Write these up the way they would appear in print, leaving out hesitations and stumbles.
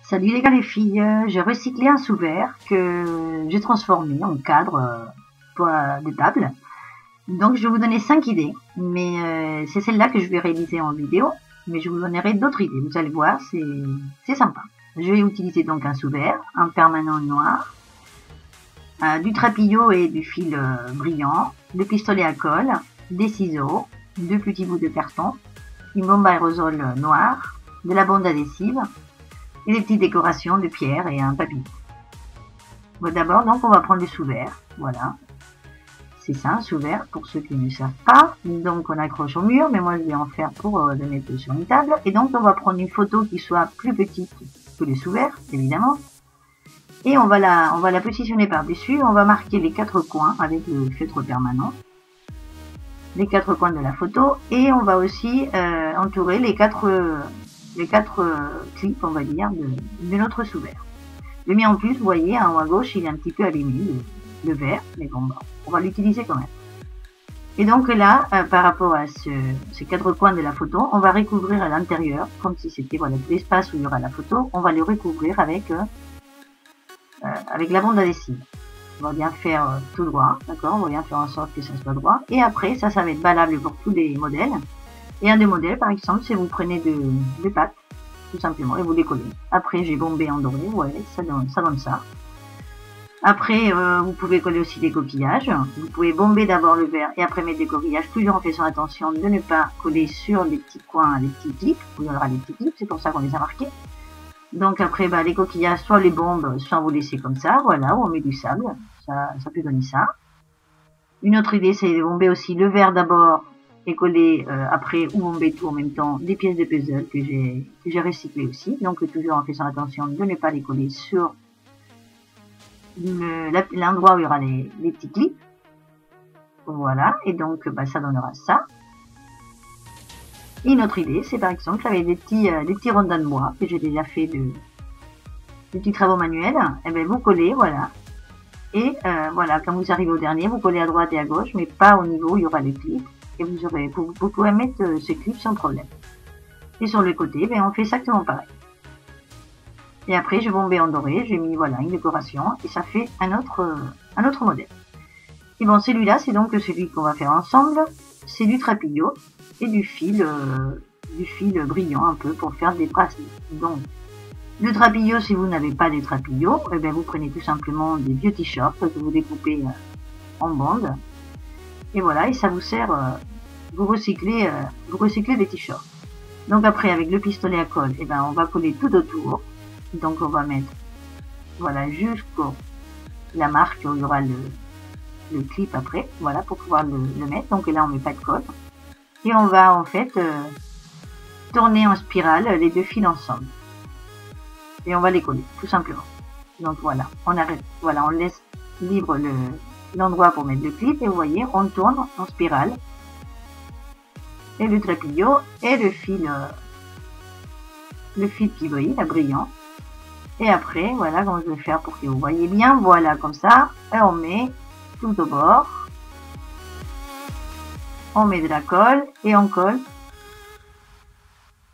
Salut les gars les filles, j'ai recyclé un sous-verre que j'ai transformé en cadre de table. Donc je vais vous donner 5 idées, mais c'est celle-là que je vais réaliser en vidéo, mais je vous donnerai d'autres idées, vous allez voir, c'est sympa. Je vais utiliser donc un sous-verre, un permanent noir, du trapillo et du fil brillant, le pistolet à colle, des ciseaux, 2 petits bouts de carton, une bombe aérosol noire, de la bande adhésive, et des petites décorations de pierre et un papillon. Bon, d'abord, donc, on va prendre le sous-verre. Voilà. C'est ça, un sous-verre, pour ceux qui ne savent pas. Donc, on accroche au mur, mais moi, je vais en faire pour le mettre sur une table. Et donc, on va prendre une photo qui soit plus petite que le sous-verre, évidemment. Et on va la positionner par-dessus. On va marquer les 4 coins avec le feutre permanent. Les 4 coins de la photo. Et on va aussi entourer les 4 clips, on va dire, de notre sous-verre. Le mien en plus, vous voyez, en haut à gauche, il est un petit peu abîmé, le vert, mais bon, on va l'utiliser quand même. Et donc là, par rapport à ces 4 coins de la photo, on va recouvrir à l'intérieur, comme si c'était voilà, l'espace où il y aura la photo, on va le recouvrir avec la bande adhésive. On va bien faire tout droit, d'accord? On va bien faire en sorte que ça soit droit. Et après, ça va être valable pour tous les modèles. Et un des modèles, par exemple, c'est vous prenez des pâtes, tout simplement, et vous les collez. Après, j'ai bombé en doré, ouais, ça donne ça. Après, vous pouvez coller aussi des coquillages. Vous pouvez bomber d'abord le verre et après mettre des coquillages, toujours en faisant attention de ne pas coller sur les petits coins, les petits clips, où il y aura des petits clips, c'est pour ça qu'on les a marqués. Donc après, les coquillages, soit les bombes, soit vous laissez comme ça, voilà, ou on met du sable, ça peut donner ça. Une autre idée, c'est de bomber aussi le verre d'abord, et coller après ou bomber tout en même temps des pièces de puzzle que j'ai recyclées aussi. Donc toujours en faisant attention de ne pas les coller sur l'endroit où il y aura les petits clips. Voilà, et donc ça donnera ça. Et une autre idée, c'est par exemple avec des petits rondins de bois que j'ai déjà fait des petits travaux manuels. Et bien vous collez, voilà. Et voilà, quand vous arrivez au dernier, vous collez à droite et à gauche, mais pas au niveau où il y aura les clips. Et vous pourrez mettre ces clips sans problème. Et sur le côté, on fait exactement pareil. Et après, j'ai bombé en doré, j'ai mis voilà une décoration et ça fait un autre modèle. Et bon, celui-là, c'est donc celui qu'on va faire ensemble. C'est du trapillo et du fil brillant un peu pour faire des bracelets. Donc, le trapillo, si vous n'avez pas de trapillo, vous prenez tout simplement des vieux t-shirts que vous découpez en bandes. Et voilà, et ça vous sert, vous recyclez des t-shirts. Donc après, avec le pistolet à colle, on va coller tout autour. Donc on va mettre, voilà, jusqu'au la marque où il y aura le clip après, voilà, pour pouvoir le mettre. Donc là, on met pas de colle. Et on va en fait tourner en spirale les 2 fils ensemble. Et on va les coller, tout simplement. Donc voilà, on arrête, voilà, on laisse libre l'endroit pour mettre le clip et vous voyez, on tourne en spirale et le trapillo et le fil qui brille, brillant. Et après, voilà comment je vais faire pour que vous voyez bien, voilà, comme ça, et on met tout au bord, on met de la colle et on colle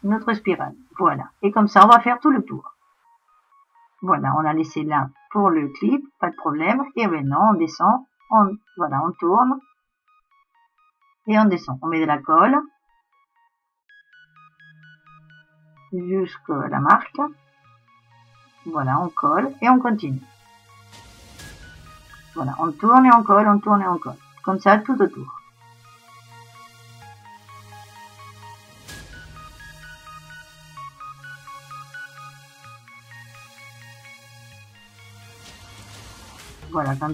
notre spirale, voilà. Et comme ça, on va faire tout le tour. Voilà, on a laissé là pour le clip, pas de problème. Et maintenant, on descend, voilà, on tourne. Et on descend. On met de la colle. Jusqu'à la marque. Voilà, on colle et on continue. Voilà, on tourne et on colle, on tourne et on colle. Comme ça, tout autour. Voilà, quand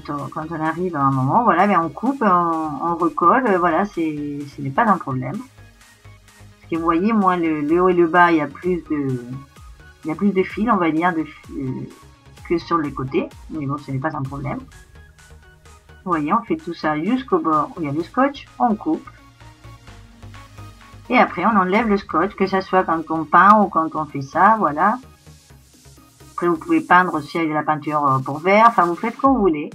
on arrive à un moment, voilà, on coupe, on recolle, voilà, ce n'est pas un problème. Parce que vous voyez, moi, le haut et le bas, il y a plus de fils, on va dire, que sur les côtés. Mais bon, ce n'est pas un problème. Vous voyez, on fait tout ça jusqu'au bord où il y a le scotch, on coupe. Et après, on enlève le scotch, que ce soit quand on peint ou quand on fait ça, voilà. Après, vous pouvez peindre aussi avec de la peinture pour verre. Enfin, vous faites comme vous voulez.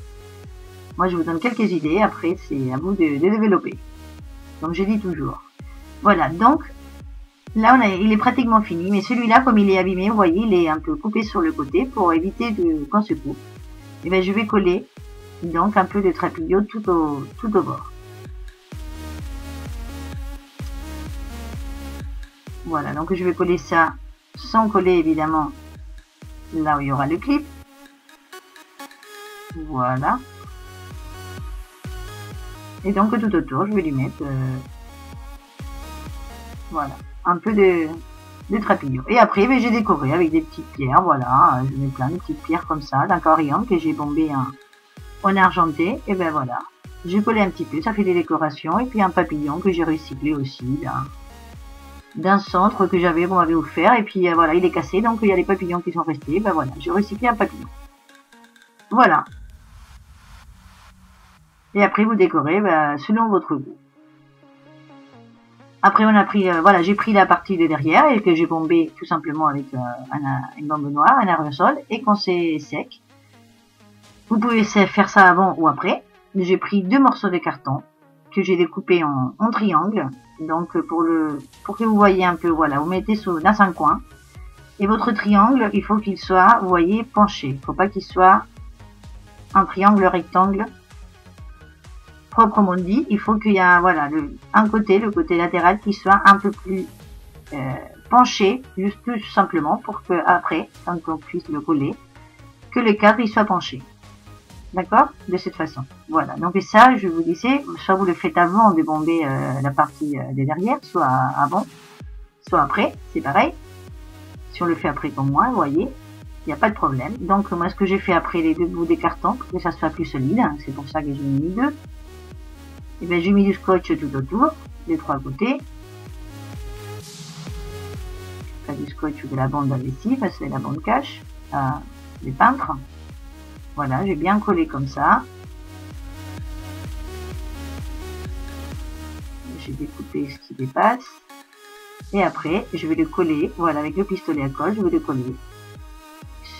Moi, je vous donne quelques idées. Après, c'est à vous de développer. Comme je dis toujours. Voilà. Donc, Là, il est pratiquement fini, mais celui-là, comme il est abîmé, vous voyez, il est un peu coupé sur le côté pour éviter qu'on se coupe. Et bien, je vais coller donc un peu de trapillo tout au bord. Voilà, donc je vais coller ça sans coller évidemment là où il y aura le clip. Voilà. Et donc tout autour, je vais lui mettre voilà, un peu de trapillo. Et après, j'ai décoré avec des petites pierres, voilà, je mets plein de petites pierres comme ça, d'un coriandre que j'ai bombé en argenté, et ben voilà. J'ai collé un petit peu, ça fait des décorations, et puis un papillon que j'ai recyclé aussi, là, d'un centre que j'avais, on m'avait offert, et puis voilà, il est cassé, donc il y a les papillons qui sont restés, ben voilà, j'ai recyclé un papillon. Voilà. Et après, vous décorez selon votre goût. Après, on a pris, voilà, j'ai pris la partie de derrière et que j'ai bombé tout simplement avec une bombe noire, un aérosol, et quand c'est sec, vous pouvez faire ça avant ou après. J'ai pris 2 morceaux de carton que j'ai découpés en triangle. Donc, pour que vous voyez un peu, voilà, vous mettez dans un coin. Et votre triangle, il faut qu'il soit, vous voyez, penché. Il ne faut pas qu'il soit un triangle rectangle. Proprement dit, il faut qu'il y ait voilà, le côté latéral qui soit un peu plus penché, juste tout simplement pour que après, quand on puisse le coller, que le cadre il soit penché. D'accord? De cette façon. Voilà. Donc ça, je vous disais, soit vous le faites avant de bomber la partie de derrière, soit avant, soit après, c'est pareil. Si on le fait après comme moi, vous voyez, il n'y a pas de problème. Donc moi, ce que j'ai fait après les 2 bouts des cartons, pour que ça soit plus solide, hein, c'est pour ça que j'ai mis 2. Et bien j'ai mis du scotch tout autour, des 3 côtés. Pas du scotch ou de la bande adhésive, parce que c'est la bande cache, des peintres. Voilà, j'ai bien collé comme ça. J'ai découpé ce qui dépasse. Et après, je vais le coller, voilà, avec le pistolet à colle, je vais le coller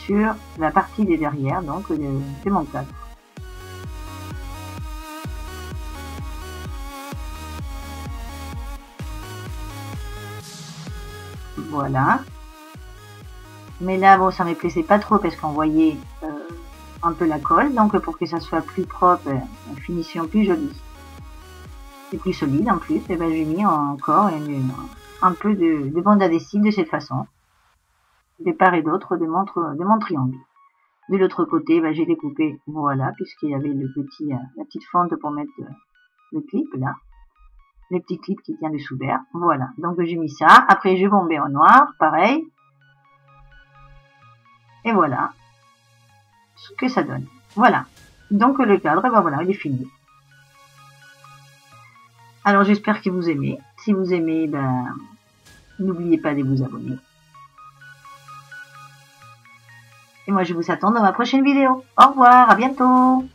sur la partie des derrière, donc de mon cadre. Voilà. Mais là, bon, ça ne me plaisait pas trop parce qu'on voyait un peu la colle. Donc, pour que ça soit plus propre, une finition plus jolie et plus solide en plus, et ben, j'ai mis encore un peu de bande adhésive de cette façon, de part et d'autre de mon triangle. De l'autre côté, ben, j'ai découpé, voilà, puisqu'il y avait la petite fente pour mettre le clip là. Les petits clips qui tiennent dessous verre. Voilà, donc j'ai mis ça. Après, je bombais en noir, pareil. Et voilà ce que ça donne. Voilà. Donc le cadre, ben voilà, il est fini. Alors j'espère que vous aimez. Si vous aimez, ben n'oubliez pas de vous abonner. Et moi je vous attends dans ma prochaine vidéo. Au revoir, à bientôt.